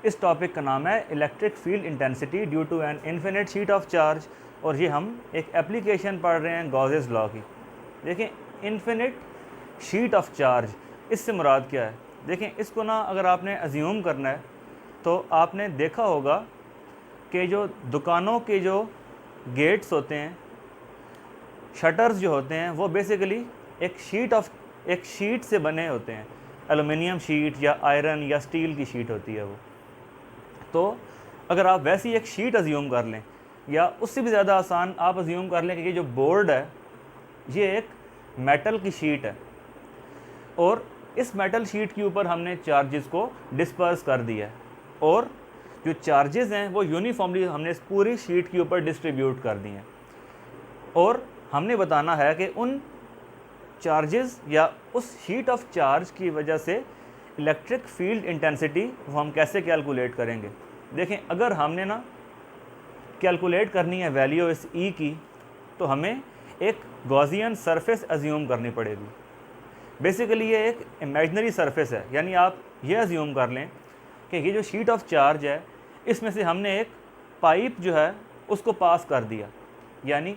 इस टॉपिक का नाम है electric field intensity due to an infinite sheet of charge, और ये हम एक एप्लीकेशन पढ़ रहे हैं गॉसेस लॉ की। देखें, इन्फिनिट शीट ऑफ चार्ज, इससे मुराद क्या है? देखें, इसको ना अगर आपने अज्यूम करना है तो आपने देखा होगा कि जो दुकानों के जो गेट्स होते हैं, शटर्स जो होते हैं, वो बेसिकली एक शीट से बने होते हैं। एलुमिनियम शीट या आयरन या स्टील की शीट होती है वो। तो अगर आप वैसी एक शीट अज्यूम कर लें, या उससे भी ज़्यादा आसान आप अज्यूम कर लें कि ये जो बोर्ड है ये एक मेटल की शीट है, और इस मेटल शीट के ऊपर हमने चार्जेस को डिस्पर्स कर दिया है, और जो चार्जेस हैं वो यूनिफॉर्मली हमने इस पूरी शीट के ऊपर डिस्ट्रीब्यूट कर दिए हैं। और हमने बताना है कि उन चार्जेस या उस शीट ऑफ चार्ज की वजह से इलेक्ट्रिक फील्ड इंटेंसिटी वो हम कैसे कैलकुलेट करेंगे। देखें, अगर हमने ना कैलकुलेट करनी है वैल्यू इस ई की, तो हमें एक गॉसियन सरफेस अज्यूम करनी पड़ेगी। बेसिकली ये एक इमेजिनरी सरफेस है, यानी आप ये अज्यूम कर लें कि ये जो शीट ऑफ चार्ज है इसमें से हमने एक पाइप जो है उसको पास कर दिया, यानी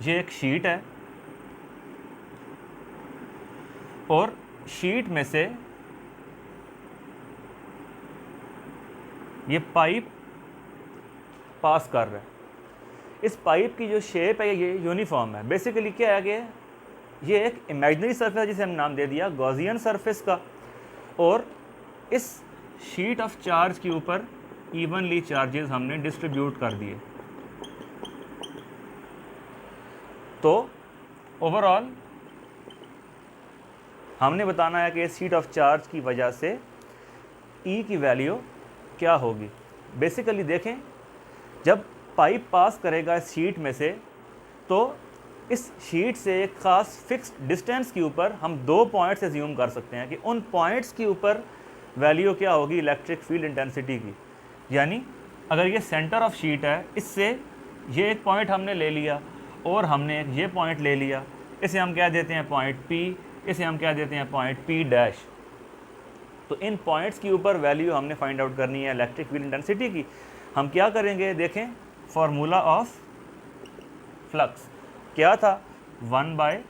ये एक शीट है और शीट में से ये पाइप पास कर रहा है। इस पाइप की जो शेप है ये यूनिफॉर्म है। बेसिकली क्या है कि ये एक इमेजिनरी सरफेस है जिसे हम नाम दे दिया गॉसियन सरफेस का, और इस शीट ऑफ चार्ज के ऊपर इवनली चार्जेस हमने डिस्ट्रीब्यूट कर दिए। तो ओवरऑल हमने बताना है कि इस शीट ऑफ चार्ज की वजह से ई की वैल्यू क्या होगी। बेसिकली देखें, जब पाइप पास करेगा इस शीट में से, तो इस शीट से एक ख़ास फिक्स्ड डिस्टेंस के ऊपर हम 2 पॉइंट्स अज्यूम कर सकते हैं कि उन पॉइंट्स के ऊपर वैल्यू क्या होगी इलेक्ट्रिक फील्ड इंटेंसिटी की। यानी अगर ये सेंटर ऑफ शीट है, इससे ये एक पॉइंट हमने ले लिया और हमने ये पॉइंट ले लिया, इसे हम क्या देते हैं पॉइंट P, इसे हम क्या देते हैं पॉइंट P डैश। तो इन पॉइंट्स के ऊपर वैल्यू हमने फाइंड आउट करनी है इलेक्ट्रिक फील्ड इंटेंसिटी की। हम क्या करेंगे, देखें, फार्मूला ऑफ फ्लक्स क्या था, 1/ε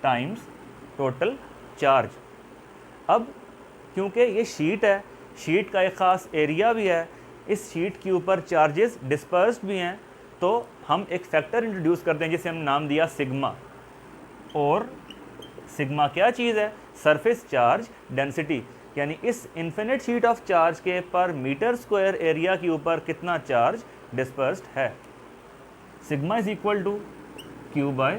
टाइम्स टोटल चार्ज। अब क्योंकि ये शीट है, शीट का एक ख़ास एरिया भी है, इस शीट के ऊपर चार्जेस डिस्पर्स्ड भी हैं, तो हम एक फैक्टर इंट्रोड्यूस करते हैं जिसे हम नाम दिया सिग्मा। और सिग्मा क्या चीज़ है, सरफेस चार्ज डेंसिटी, यानी इस इन्फिनिट शीट ऑफ चार्ज के पर मीटर स्क्वायर एरिया के ऊपर कितना चार्ज डिस्पर्स्ड है। Sigma is equal to Q/A।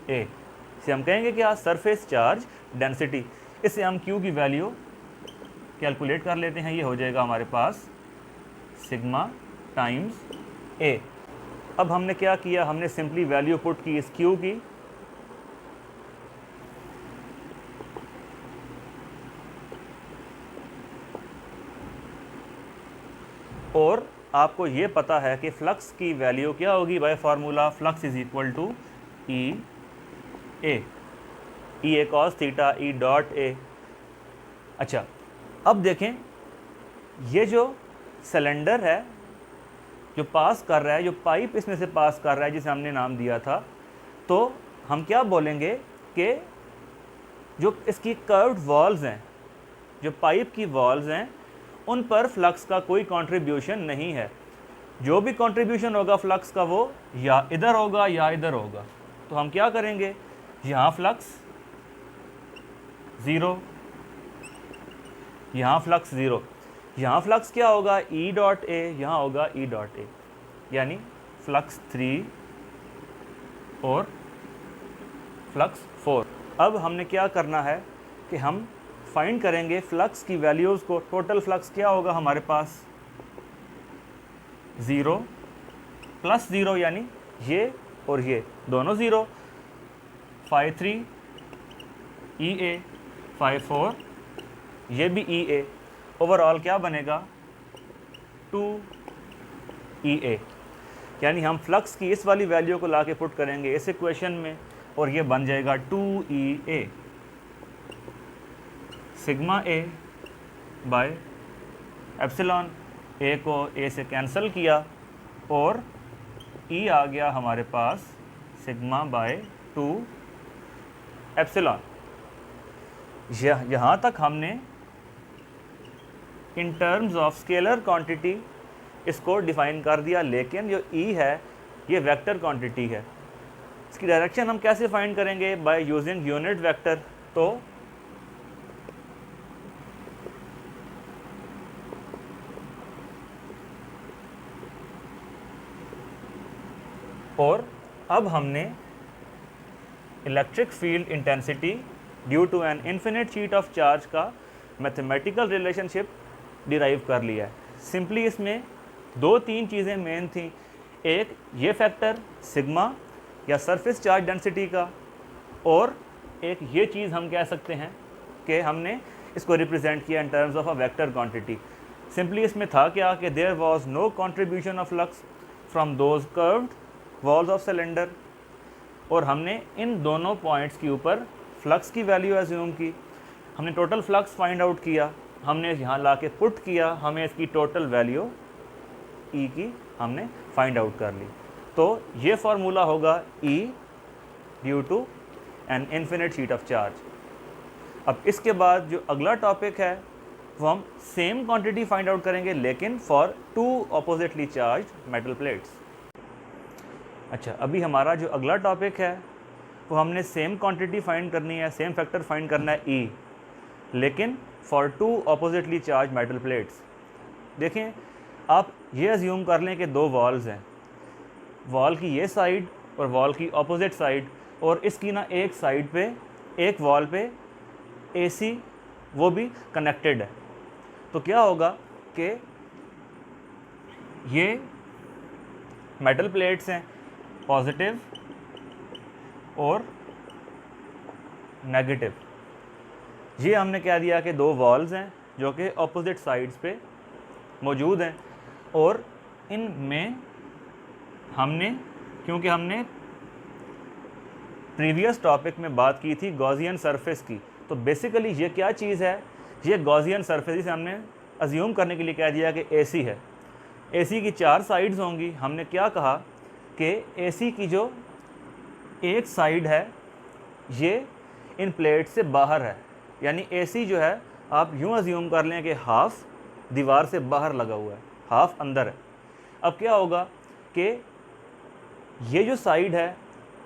इसे हम कहेंगे कि सरफेस चार्ज डेंसिटी। इससे हम Q की वैल्यू कैलकुलेट कर लेते हैं। ये हो जाएगा हमारे पास सिग्मा टाइम्स A। अब हमने क्या किया, हमने सिंपली वैल्यू पुट की इस Q की, और आपको ये पता है कि फ्लक्स की वैल्यू क्या होगी by formula, flux is equal to E cos theta E dot A। अच्छा, अब देखें, ये जो सिलेंडर है जो पास कर रहा है, जो पाइप इसमें से पास कर रहा है जिसे हमने नाम दिया था, तो हम क्या बोलेंगे कि जो इसकी कर्व्ड वॉल्स हैं, जो पाइप की वॉल्स हैं, उन पर फ्लक्स का कोई कंट्रीब्यूशन नहीं है। जो भी कंट्रीब्यूशन होगा फ्लक्स का वो या इधर होगा या इधर होगा। तो हम क्या करेंगे, यहाँ फ्लक्स 0, यहाँ फ्लक्स 0, यहाँ फ्लक्स क्या होगा E डॉट A, यहाँ होगा E डॉट A, यानी फ्लक्स 3 और फ्लक्स 4। अब हमने क्या करना है कि हम फाइंड करेंगे फ्लक्स की वैल्यूज़ को। टोटल फ्लक्स क्या होगा हमारे पास, 0 प्लस 0, यानी ये और ये दोनों 0, φ3 EA, φ4 ये भी EA, ओवरऑल क्या बनेगा 2EA। यानी हम फ्लक्स की इस वाली वैल्यू को लाके पुट करेंगे इस इक्वेशन में, और ये बन जाएगा 2EA sigma A by epsilon, A को ए से कैंसिल किया और ई आ गया हमारे पास सिग्मा बाय 2 एप्सिलॉन। यहाँ तक हमने इन टर्म्स ऑफ स्केलर क्वांटिटी इसको डिफाइन कर दिया, लेकिन जो ई है ये वेक्टर क्वांटिटी है। इसकी डायरेक्शन हम कैसे फाइंड करेंगे? By using unit vector. तो और अब हमने electric field intensity due to an infinite sheet of charge का मैथमेटिकल रिलेशनशिप डिराइव कर लिया है। सिंपली इसमें 2-3 चीज़ें मेन थी। एक ये फैक्टर सिग्मा या सरफेस चार्ज डेंसिटी का, और एक ये चीज़ हम कह सकते हैं कि हमने इसको रिप्रेजेंट किया in terms of a vector quantity. Simply इसमें था क्या कि there was no contribution of flux from those curved walls of cylinder, और हमने इन दोनों पॉइंट्स के ऊपर फ्लक्स की वैल्यू एज्यूम की। हमने टोटल फ्लक्स फाइंड आउट किया, हमने यहाँ ला के पुट किया, हमें इसकी टोटल वैल्यू ई की हमने फाइंड आउट कर ली। तो ये फार्मूला होगा E due to an infinite sheet of charge. अब इसके बाद जो अगला टॉपिक है वो हम सेम क्वांटिटी फाइंड आउट करेंगे, लेकिन for 2 oppositely charged metal plates. अच्छा, अभी हमारा जो अगला टॉपिक है वो हमने सेम क्वांटिटी फाइंड करनी है, सेम फैक्टर फाइंड करना है ई, लेकिन for 2 oppositely charge metal plates. देखें, आप ये अज्यूम कर लें कि 2 वॉल्स हैं, वॉल की ये साइड और वॉल की ऑपोजिट साइड, और इसकी ना एक साइड पे, एक वॉल पे एसी वो भी कनेक्टेड है। तो क्या होगा कि ये मेटल प्लेट्स हैं, पॉजिटिव और नेगेटिव। ये हमने क्या दिया कि 2 वॉल्स हैं जो कि ऑपोजिट साइड्स पे मौजूद हैं, और इनमें हमने, क्योंकि हमने प्रीवियस टॉपिक में बात की थी गॉसियन सरफेस की, तो बेसिकली ये क्या चीज़ है, ये गॉसियन सरफेस, जिसे हमने अज्यूम करने के लिए कह दिया कि एसी है। एसी की 4 साइड्स होंगी। हमने क्या कहा कि एसी की जो एक साइड है ये इन प्लेट से बाहर है, यानी एसी जो है आप यूँ अज्यूम कर लें कि हाफ दीवार से बाहर लगा हुआ है, हाफ अंदर है। अब क्या होगा कि ये जो साइड है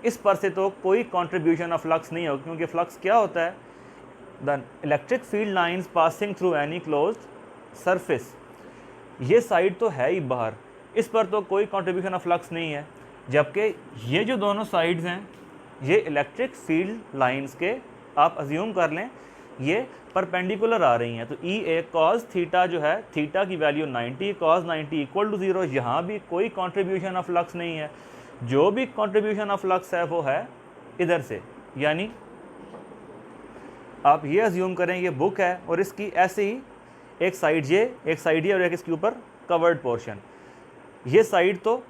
इस पर से तो कोई कंट्रीब्यूशन ऑफ फ्लक्स नहीं होगा, क्योंकि फ्लक्स क्या होता है, the electric field lines passing through any closed surface. ये साइड तो है ही बाहर, इस पर तो कोई कंट्रीब्यूशन ऑफ फ्लक्स नहीं है, जबकि ये जो दोनों साइड्स हैं ये इलेक्ट्रिक फील्ड लाइंस के आप अज्यूम कर लें ये परपेंडिकुलर आ रही हैं। तो ई ए कॉज थीटा जो है, थीटा की वैल्यू 90, कॉज 90 इक्वल टू 0। यहाँ भी कोई कंट्रीब्यूशन ऑफ फ्लक्स नहीं है, जो भी कंट्रीब्यूशन ऑफ फ्लक्स है वो है इधर से, यानी आप ये अज्यूम करें ये बुक है और इसकी ऐसे ही एक साइड ये और एक इसके ऊपर कवर्ड पोर्शन। ये साइड तो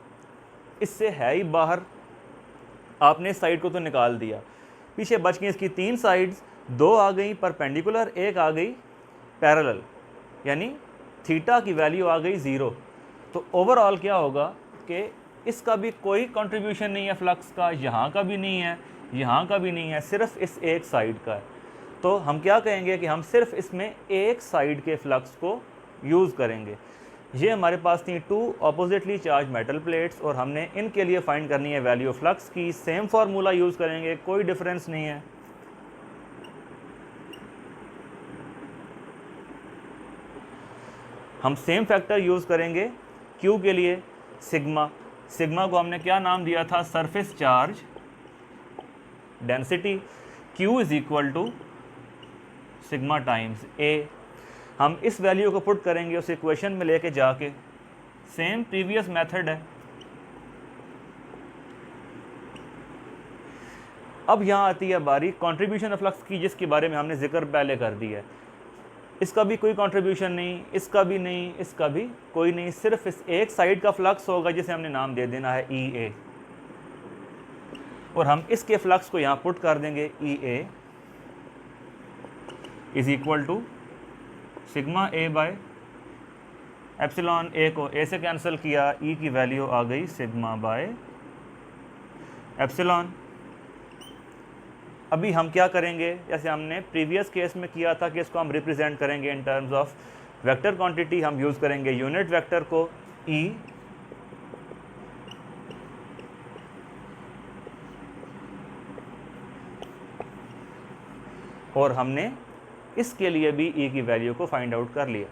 इससे है ही बाहर, आपने इस साइड को तो निकाल दिया, पीछे बच गई इसकी 3 साइड्स, 2 आ गई परपेंडिकुलर, एक आ गई पैरेलल, यानी थीटा की वैल्यू आ गई 0। तो ओवरऑल क्या होगा कि इसका भी कोई कंट्रीब्यूशन नहीं है फ्लक्स का, यहाँ का भी नहीं है, यहाँ का भी नहीं है, सिर्फ इस एक साइड का है। तो हम क्या कहेंगे कि हम सिर्फ इसमें एक साइड के फ्लक्स को यूज़ करेंगे। ये हमारे पास थी 2 ऑपोजिटली चार्ज मेटल प्लेट्स, और हमने इनके लिए फाइंड करनी है वैल्यू ऑफ फ्लक्स की। सेम फार्मूला यूज़ करेंगे, कोई डिफरेंस नहीं है। हम सेम फैक्टर यूज़ करेंगे Q के लिए, सिग्मा। सिग्मा को हमने क्या नाम दिया था, surface charge density. Q is equal to sigma times A। हम इस वैल्यू को पुट करेंगे उस इक्वेशन में लेके जाके, सेम प्रीवियस मेथड है। अब यहाँ आती है बारी कंट्रीब्यूशन ऑफ फ्लक्स की, जिसके बारे में हमने जिक्र पहले कर दिया है। इसका भी कोई कंट्रीब्यूशन नहीं, इसका भी नहीं, इसका भी कोई नहीं, सिर्फ इस एक साइड का फ्लक्स होगा जिसे हमने नाम दे देना है EA, और हम इसके फ्लक्स को यहाँ पुट कर देंगे EA is equal to sigma A by epsilon A को ए से कैंसिल किया, ई की वैल्यू आ गई सिग्मा बाय एप्सिलॉन। अभी हम क्या करेंगे, जैसे हमने प्रीवियस केस में किया था कि इसको हम रिप्रेजेंट करेंगे इन टर्म्स ऑफ वेक्टर क्वांटिटी, हम यूज़ करेंगे यूनिट वेक्टर को ई, और हमने इसके लिए भी ई की वैल्यू को फाइंड आउट कर लिया।